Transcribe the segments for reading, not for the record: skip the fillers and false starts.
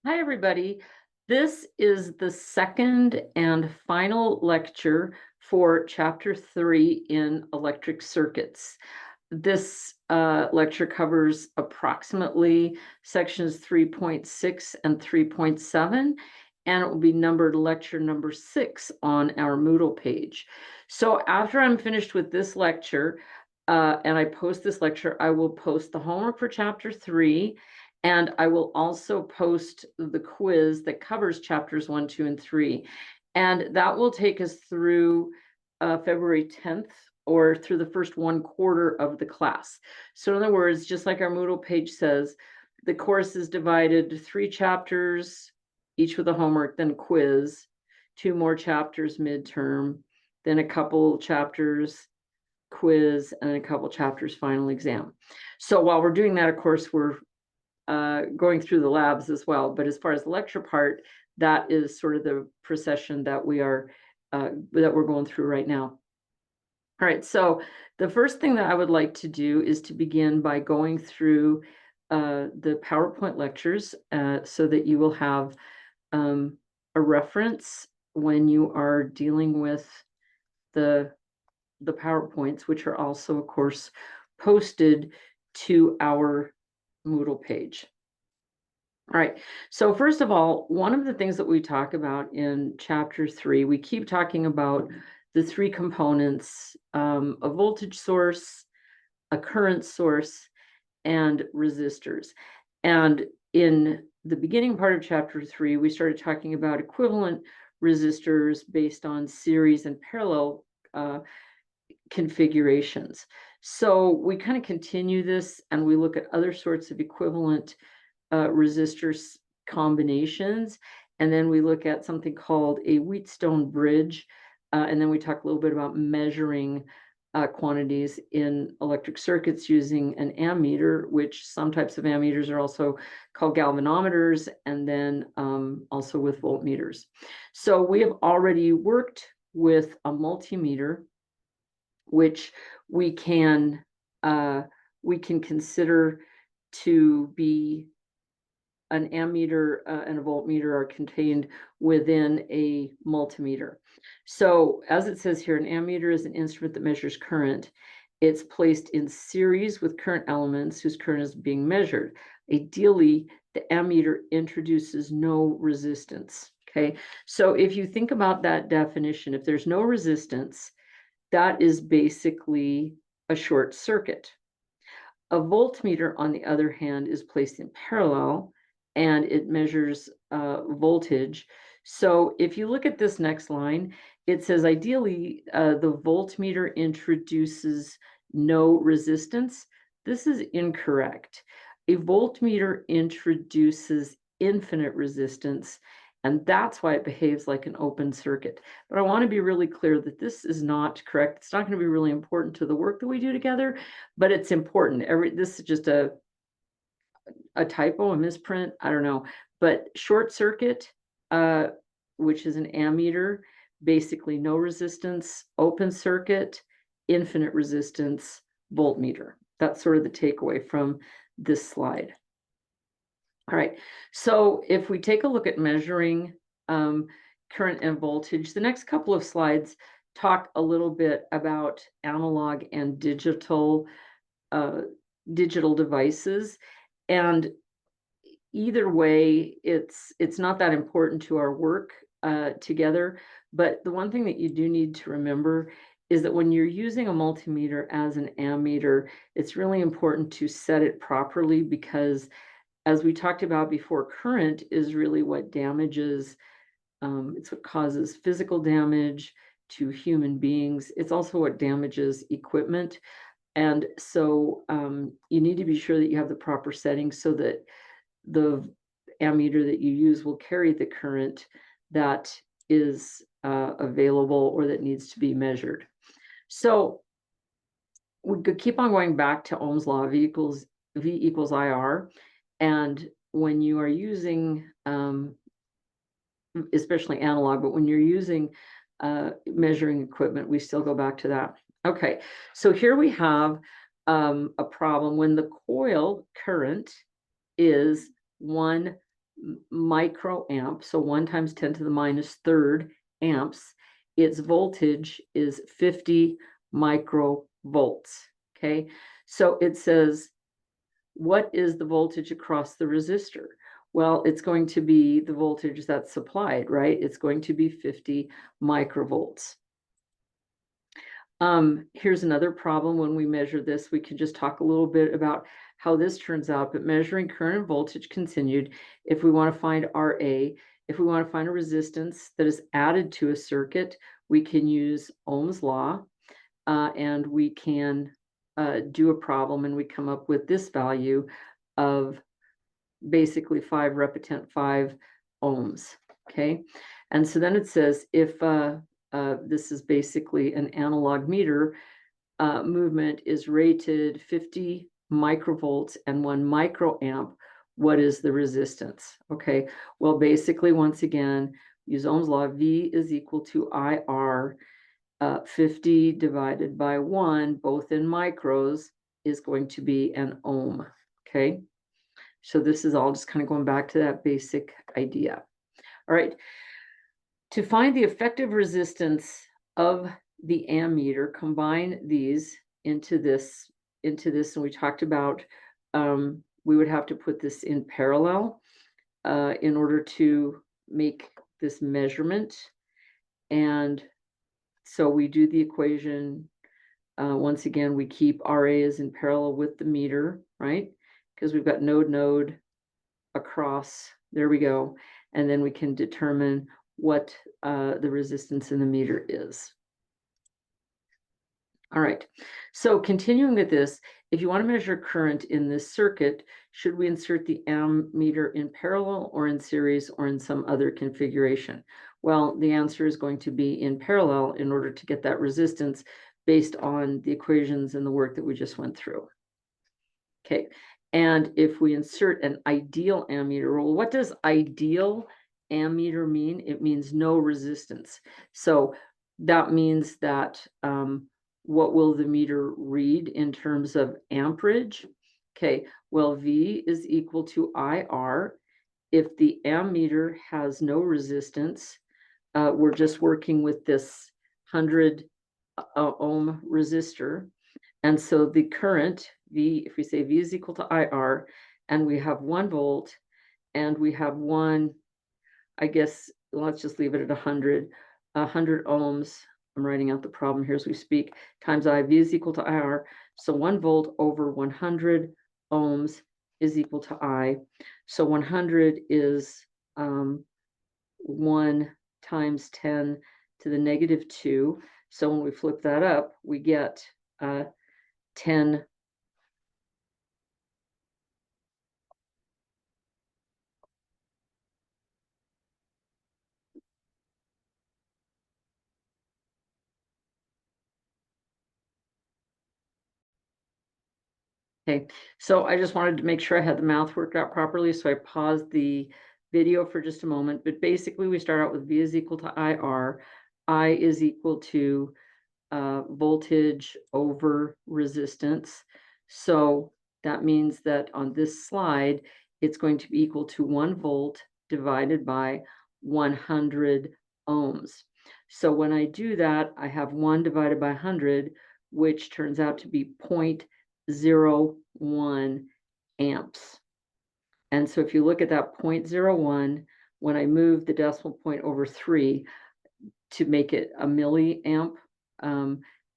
Hi, everybody. This is the second and final lecture for Chapter 3 in Electric Circuits. This lecture covers approximately sections 3.6 and 3.7, and it will be numbered lecture number 6 on our Moodle page. So after I'm finished with this lecture, and I post this lecture, I will post the homework for Chapter 3, and I will also post the quiz that covers chapters 1, 2, and 3. And that will take us through February 10th or through the first 1/4 of the class. So in other words, just like our Moodle page says, the course is divided to 3 chapters, each with a homework, then quiz, 2 more chapters midterm, then a couple chapters quiz, and a couple chapters final exam. So while we're doing that, of course, we're going through the labs as well. But as far as the lecture part, that is sort of the procession that we're going through right now. All right, so the first thing that I would like to do is to begin by going through the PowerPoint lectures so that you will have a reference when you are dealing with the PowerPoints, which are also, of course, posted to our Moodle page. All right, so first of all, one of the things that we talk about in Chapter 3, we keep talking about the 3 components, a voltage source, a current source, and resistors. And in the beginning part of Chapter 3, we started talking about equivalent resistors based on series and parallel configurations. So we kind of continue this and we look at other sorts of equivalent resistor combinations. And then we look at something called a Wheatstone bridge. And then we talk a little bit about measuring quantities in electric circuits using an ammeter, which some types of ammeters are also called galvanometers, and then also with voltmeters. So we have already worked with a multimeter, which we can consider to be an ammeter and a voltmeter are contained within a multimeter. So as it says here, an ammeter is an instrument that measures current. It's placed in series with current elements whose current is being measured. Ideally, the ammeter introduces no resistance. Okay, so if you think about that definition, if there's no resistance, that is basically a short circuit. A voltmeter, on the other hand, is placed in parallel and it measures voltage. So if you look at this next line, it says ideally the voltmeter introduces no resistance. This is incorrect. A voltmeter introduces infinite resistance, and that's why it behaves like an open circuit. But I want to be really clear that this is not correct. It's not going to be really important to the work that we do together, but it's important. This is just a typo, a misprint, I don't know. But short circuit, which is an ammeter, basically no resistance, open circuit, infinite resistance, voltmeter. That's sort of the takeaway from this slide. All right, so if we take a look at measuring current and voltage, the next couple of slides talk a little bit about analog and digital devices. And either way, it's not that important to our work together. But the one thing that you do need to remember is that when you're using a multimeter as an ammeter, it's really important to set it properly, because as we talked about before, current is really what damages, it's what causes physical damage to human beings. It's also what damages equipment. And so you need to be sure that you have the proper settings so that the ammeter that you use will carry the current that is available or that needs to be measured. So we could keep on going back to Ohm's law, V equals IR. And when you are using, especially analog, but when you're using measuring equipment, we still go back to that. Okay, so here we have a problem when the coil current is 1 microamp, so 1 times 10 to the minus third amps, its voltage is 50 microvolts. Okay, so it says, what is the voltage across the resistor? Well, it's going to be the voltage that's supplied, right? It's going to be 50 microvolts. Here's another problem when we measure this. We can just talk a little bit about how this turns out, but measuring current and voltage continued, if we want to find RA, if we want to find a resistance that is added to a circuit, we can use Ohm's law, and we can do a problem, and we come up with this value of basically 5 repetent 5 ohms. Okay, and so then it says if this is basically an analog meter, movement is rated 50 microvolts and 1 microamp. What is the resistance? Okay, well, basically, once again, use Ohm's law. V is equal to IR. 50 divided by 1, both in micros, is going to be an ohm. Okay, so this is all just kind of going back to that basic idea. All right, to find the effective resistance of the ammeter, combine these into this, and we talked about we would have to put this in parallel in order to make this measurement. And so we do the equation. Once again, we keep RA is in parallel with the meter, right? Because we've got node across, there we go. And then we can determine what the resistance in the meter is. All right, so continuing with this, if you want to measure current in this circuit, should we insert the ammeter in parallel or in series or in some other configuration? Well, the answer is going to be in parallel in order to get that resistance based on the equations and the work that we just went through. Okay, and if we insert an ideal ammeter, well, what does ideal ammeter mean? It means no resistance. So that means that what will the meter read in terms of amperage? Okay, well, V is equal to IR. If the ammeter has no resistance, we're just working with this 100 ohm resistor. And so the current, V, if we say V is equal to IR, and we have 1 volt, and we have one, I guess, let's just leave it at 100 ohms. I'm writing out the problem here as we speak, times I, V is equal to IR. So 1 volt over 100 ohms is equal to I. So 100 is 1 times 10 to the negative 2. So when we flip that up, we get 10. Okay, so I just wanted to make sure I had the math worked out properly, so I paused the video for just a moment. But basically, we start out with V is equal to IR. I is equal to voltage over resistance. So that means that on this slide, it's going to be equal to 1 volt divided by 100 ohms. So when I do that, I have 1 divided by 100, which turns out to be 0.01 amps. And so if you look at that 0.01, when I move the decimal point over 3 to make it a milliamp,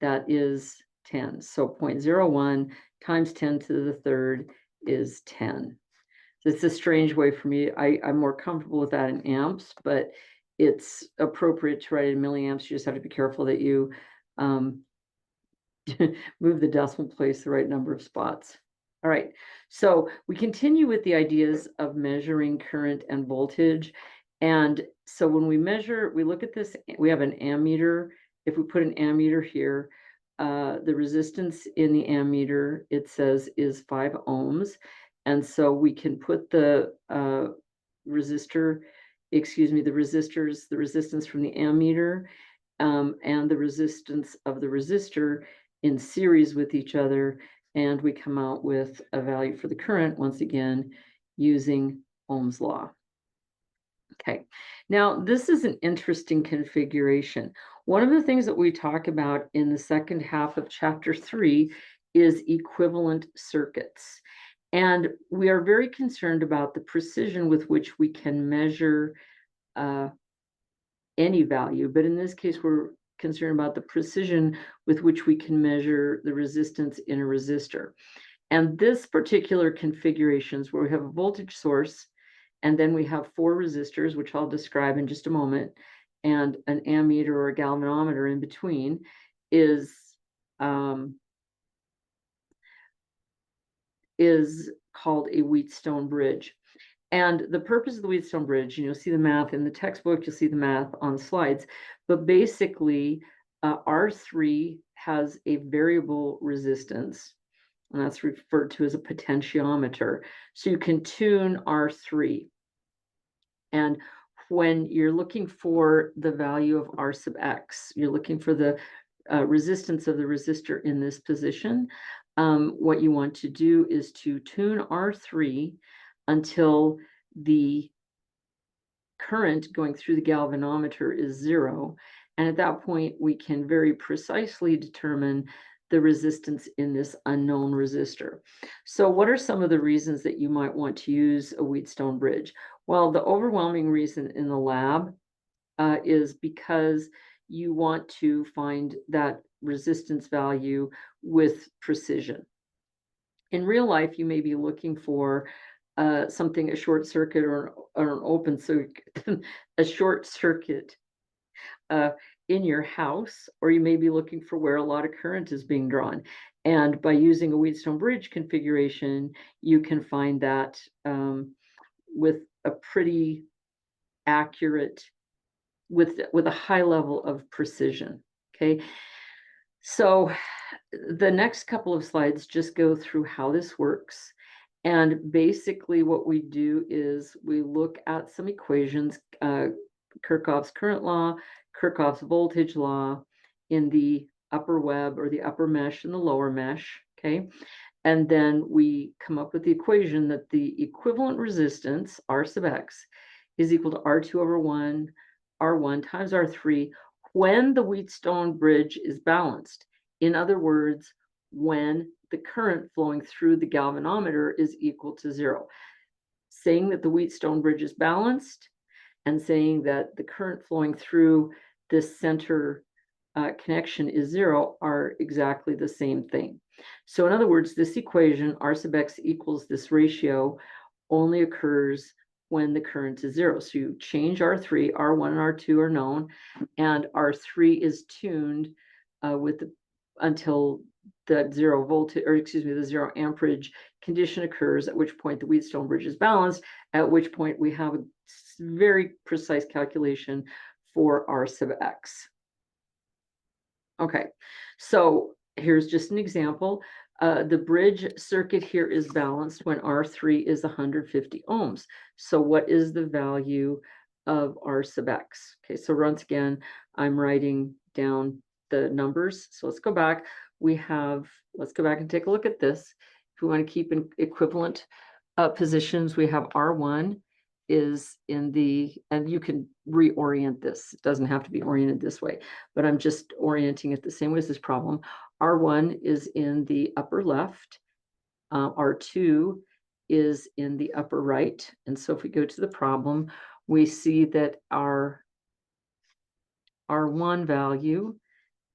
that is 10. So 0.01 times 10 to the third is 10. So it's a strange way for me. I'm more comfortable with that in amps, but it's appropriate to write in milliamps. You just have to be careful that you move the decimal place the right number of spots. All right, so we continue with the ideas of measuring current and voltage. And so when we measure, we look at this, we have an ammeter. If we put an ammeter here, the resistance in the ammeter, it says, is 5 ohms. And so we can put the resistors, the resistance from the ammeter and the resistance of the resistor in series with each other, and we come out with a value for the current, once again, using Ohm's law. Okay, now this is an interesting configuration. One of the things that we talk about in the second half of chapter 3 is equivalent circuits. And we are very concerned about the precision with which we can measure any value, but in this case, we're concerned about the precision with which we can measure the resistance in a resistor. And this particular configuration is where we have a voltage source, and then we have 4 resistors, which I'll describe in just a moment, and an ammeter or a galvanometer in between is called a Wheatstone bridge. And the purpose of the Wheatstone bridge, you'll see the math in the textbook, you'll see the math on the slides, but basically R3 has a variable resistance, and that's referred to as a potentiometer. So you can tune R3. And when you're looking for the value of R sub X, you're looking for the resistance of the resistor in this position. What you want to do is to tune R3 until the current going through the galvanometer is 0. And at that point, we can very precisely determine the resistance in this unknown resistor. So what are some of the reasons that you might want to use a Wheatstone bridge? Well, the overwhelming reason in the lab is because you want to find that resistance value with precision. In real life, you may be looking for something, a short circuit or an open circuit, a short circuit in your house, or you may be looking for where a lot of current is being drawn. And by using a Wheatstone bridge configuration, you can find that with a pretty accurate, with a high level of precision. Okay, so the next couple of slides just go through how this works. And basically what we do is we look at some equations, Kirchhoff's current law, Kirchhoff's voltage law in the upper web or the upper mesh and the lower mesh, okay? And then we come up with the equation that the equivalent resistance, R sub X, is equal to R2 over 1, R1 times R3 when the Wheatstone bridge is balanced. In other words, when the current flowing through the galvanometer is equal to 0. Saying that the Wheatstone bridge is balanced and saying that the current flowing through this center connection is 0 are exactly the same thing. So in other words, this equation, R sub X equals this ratio, only occurs when the current is 0. So you change R3, R1 and R2 are known, and R3 is tuned until the 0 voltage, or excuse me, the 0 amperage condition occurs, at which point the Wheatstone bridge is balanced, at which point we have a very precise calculation for R sub X. Okay, so here's just an example. The bridge circuit here is balanced when R3 is 150 ohms. So what is the value of R sub X? Okay, so once again, I'm writing down the numbers. So let's go back. Let's go back and take a look at this. If we want to keep in equivalent positions, we have R1 is in the, and you can reorient this. It doesn't have to be oriented this way, but I'm just orienting it the same way as this problem. R1 is in the upper left. R2 is in the upper right. And so if we go to the problem, we see that our R1 value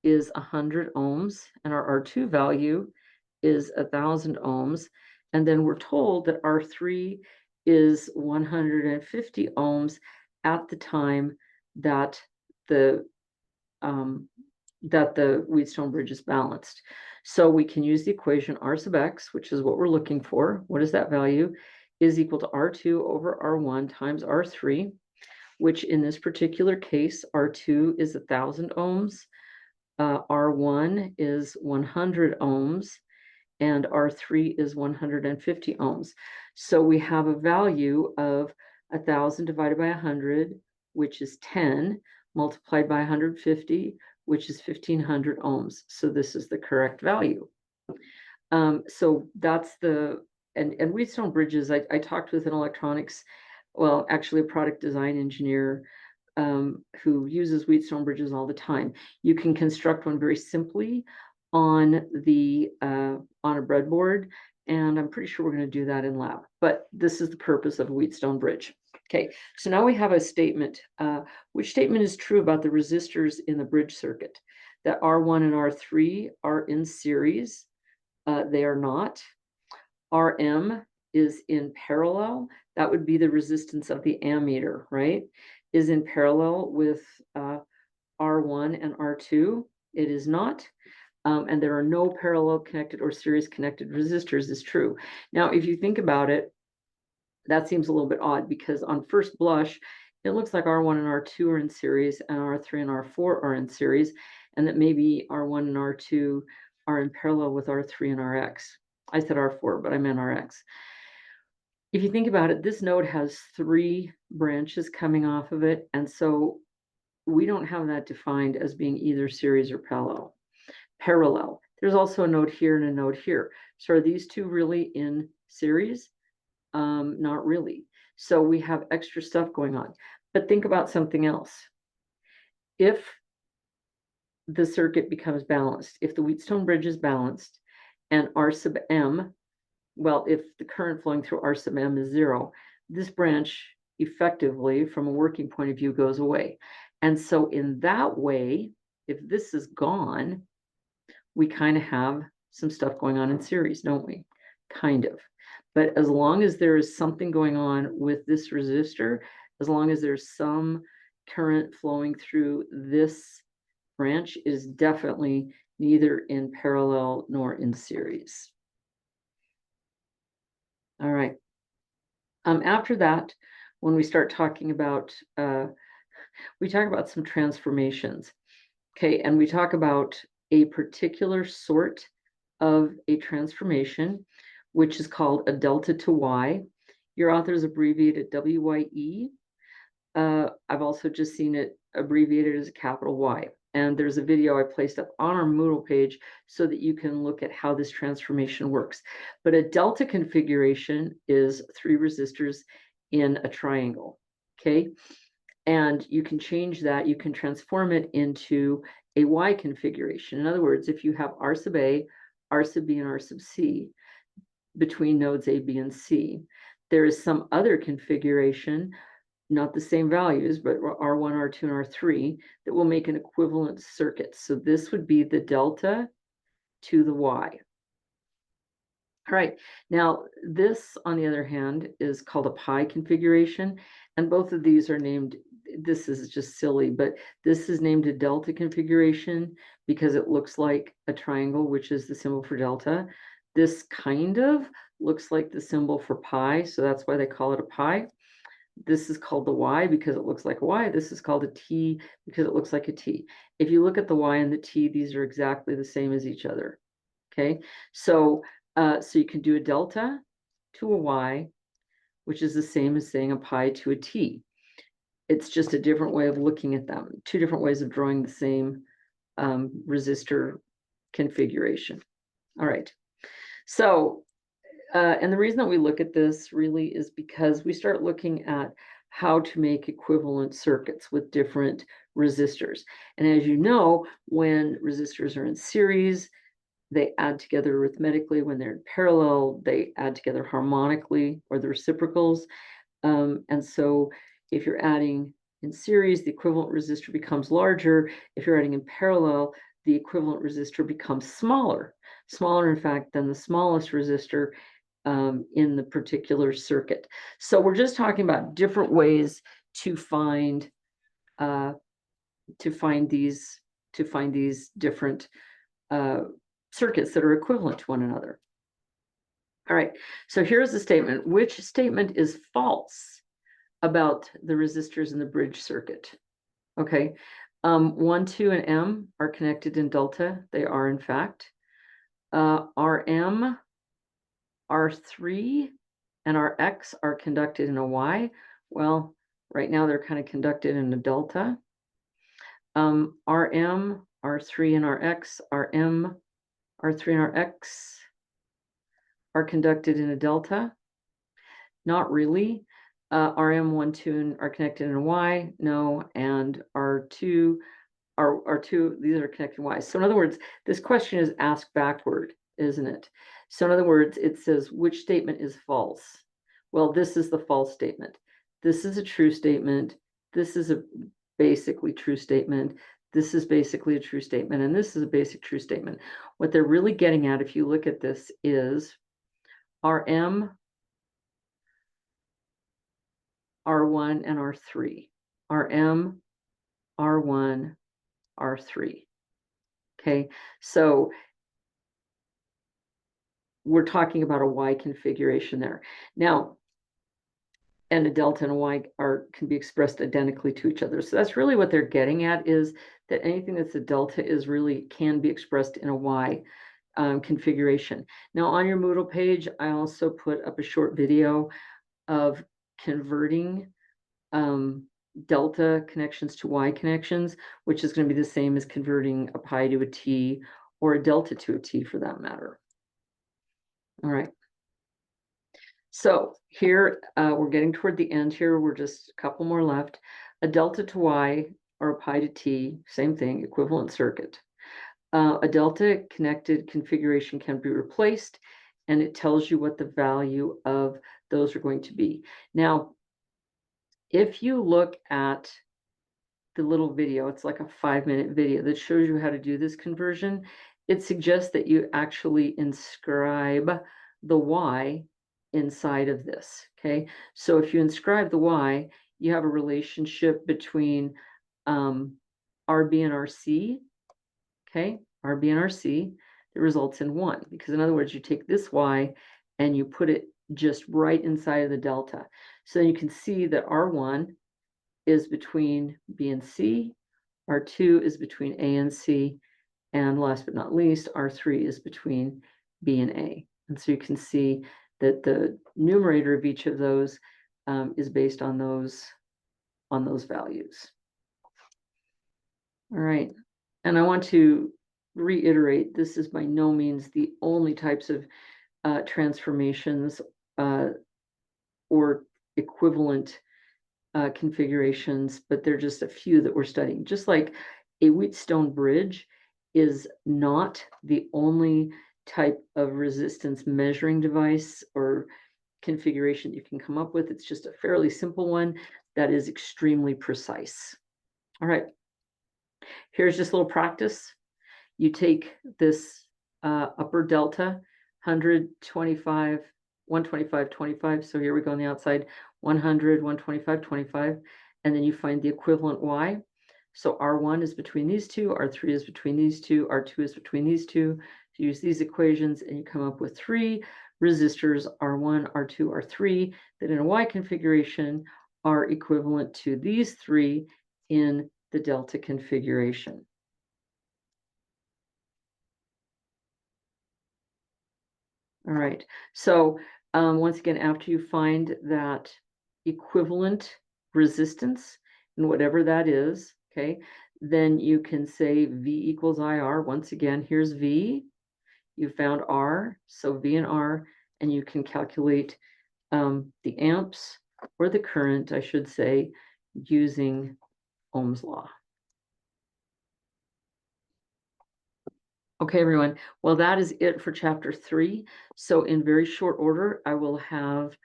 is 100 ohms and our R2 value is 1,000 ohms. And then we're told that R3 is 150 ohms at the time that the Wheatstone bridge is balanced. So we can use the equation R sub X, which is what we're looking for. What is that value? Is equal to R2 over R1 times R3, which in this particular case, R2 is 1,000 ohms, R1 is 100 ohms, and R3 is 150 ohms. So we have a value of 1,000 divided by 100, which is 10, multiplied by 150, which is 1,500 ohms. So this is the correct value. So that's and Wheatstone bridges, I talked with an electronics well, actually a product design engineer who uses Wheatstone bridges all the time. You can construct one very simply on a breadboard, and I'm pretty sure we're going to do that in lab. But this is the purpose of a Wheatstone bridge. Okay, so now we have a statement. Which statement is true about the resistors in the bridge circuit? That R1 and R3 are in series. They are not. Rm is in parallel. That would be the resistance of the ammeter, right? Is in parallel with R1 and R2. It is not. And there are no parallel connected or series connected resistors is true. Now, if you think about it, that seems a little bit odd because on first blush, it looks like R1 and R2 are in series and R3 and R4 are in series, and that maybe R1 and R2 are in parallel with R3 and Rx. I said R4, but I meant Rx. If you think about it, this node has 3 branches coming off of it, and so we don't have that defined as being either series or parallel. There's also a node here and a node here. So are these two really in series? Not really. So we have extra stuff going on. But think about something else. If the circuit becomes balanced, if the Wheatstone bridge is balanced and R sub m, well, if the current flowing through R sub m is 0, this branch effectively, from a working point of view, goes away. And so in that way, if this is gone, we kind of have some stuff going on in series, don't we? Kind of. But as long as there is something going on with this resistor, as long as there's some current flowing through this branch, is definitely neither in parallel nor in series. All right. After that, when we start talking about, we talk about some transformations. Okay, and we talk about a particular sort of a transformation, which is called a delta to Y. Your authors abbreviate it WYE. I've also just seen it abbreviated as a capital Y. And there's a video I placed up on our Moodle page so that you can look at how this transformation works. But a delta configuration is 3 resistors in a triangle, okay? And you can change that, you can transform it into a Y configuration. In other words, if you have R sub A, R sub B, and R sub C between nodes A, B, and C, there is some other configuration, not the same values, but R1, R2, and R3, that will make an equivalent circuit. So this would be the delta to the Y. All right, now this, on the other hand, is called a pi configuration, and both of these are named, this is just silly, but this is named a delta configuration because it looks like a triangle, which is the symbol for delta. This kind of looks like the symbol for pi, so that's why they call it a pi. This is called the Y because it looks like a Y. This is called a T because it looks like a T. If you look at the Y and the T, these are exactly the same as each other, okay? So you can do a delta to a Y, which is the same as saying a pi to a T. It's just a different way of looking at them, 2 different ways of drawing the same resistor configuration. All right. So, and the reason that we look at this really is because we start looking at how to make equivalent circuits with different resistors. And as you know, when resistors are in series, they add together arithmetically. When they're in parallel, they add together harmonically, or the reciprocals. And so if you're adding in series, the equivalent resistor becomes larger. If you're adding in parallel, the equivalent resistor becomes smaller, in fact, than the smallest resistor in the particular circuit. So we're just talking about different ways to find these different circuits that are equivalent to one another. All right, so here's the statement. Which statement is false about the resistors in the bridge circuit? Okay, 1, 2, and M are connected in delta. They are, in fact. Rm, R3, and Rx are conducted in a Y. Well, right now they're kind of conducted in a delta. Rm, R3, and Rx, Rm, R3, and Rx are conducted in a delta. Not really. RM1, 2 are connected in Y, no, and R2 are these are connecting Y's. So in other words, this question is asked backward, isn't it? So in other words, it says, which statement is false? Well, this is the false statement. This is a true statement. This is a basically true statement. This is basically a true statement. And this is a basic true statement. What they're really getting at, if you look at this, is RM, R1, and R3. RM, R1, R3. Okay, so we're talking about a Y configuration there. Now, and a delta and a Y can be expressed identically to each other. So that's really what they're getting at, is that anything that's a delta can be expressed in a Y configuration. Now on your Moodle page, I also put up a short video of converting delta connections to Y connections, which is going to be the same as converting a pi to a t, or a delta to a t for that matter. All right. So here, we're getting toward the end here. We're just a couple more left. A delta to Y or a pi to t, same thing, equivalent circuit. A delta connected configuration can be replaced, and it tells you what the value of those are going to be. Now, if you look at the little video, it's like a 5-minute video that shows you how to do this conversion. It suggests that you actually inscribe the Y inside of this. Okay, so if you inscribe the Y, you have a relationship between RB and RC. Okay, RB and RC that results in 1, because in other words, you take this Y and you put it just right inside of the delta. So then you can see that R1 is between B and C, R2 is between A and C, and last but not least, R3 is between B and A. And so you can see that the numerator of each of those is based on those values. All right, and I want to reiterate, this is by no means the only types of transformations or equivalent configurations, but they're just a few that we're studying. Just like a Wheatstone bridge is not the only type of resistance measuring device or configuration you can come up with. It's just a fairly simple one that is extremely precise. All right, here's just a little practice. You take this upper delta, 125, 125, 25. So here we go on the outside, 100, 125, 25. And then you find the equivalent Y. So R1 is between these two, R3 is between these two, R2 is between these two. So you use these equations and you come up with 3 resistors, R1, R2, R3, that in a Y configuration are equivalent to these 3 in the delta configuration. All right, so once again, after you find that equivalent resistance, and whatever that is, okay, then you can say V equals IR. Once again, here's V, you found R, so V and R, and you can calculate the amps, or the current, I should say, using Ohm's law. Okay, everyone. Well, that is it for chapter 3. So in very short order, I will have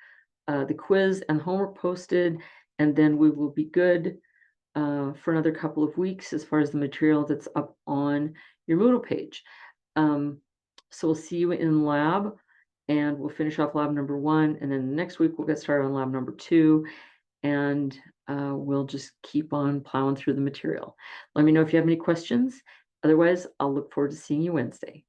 the quiz and homework posted, and then we will be good for another couple of weeks as far as the material that's up on your Moodle page. So we'll see you in lab, and we'll finish off lab number 1, and then next week we'll get started on lab number 2, and we'll just keep on plowing through the material. Let me know if you have any questions. Otherwise, I'll look forward to seeing you Wednesday.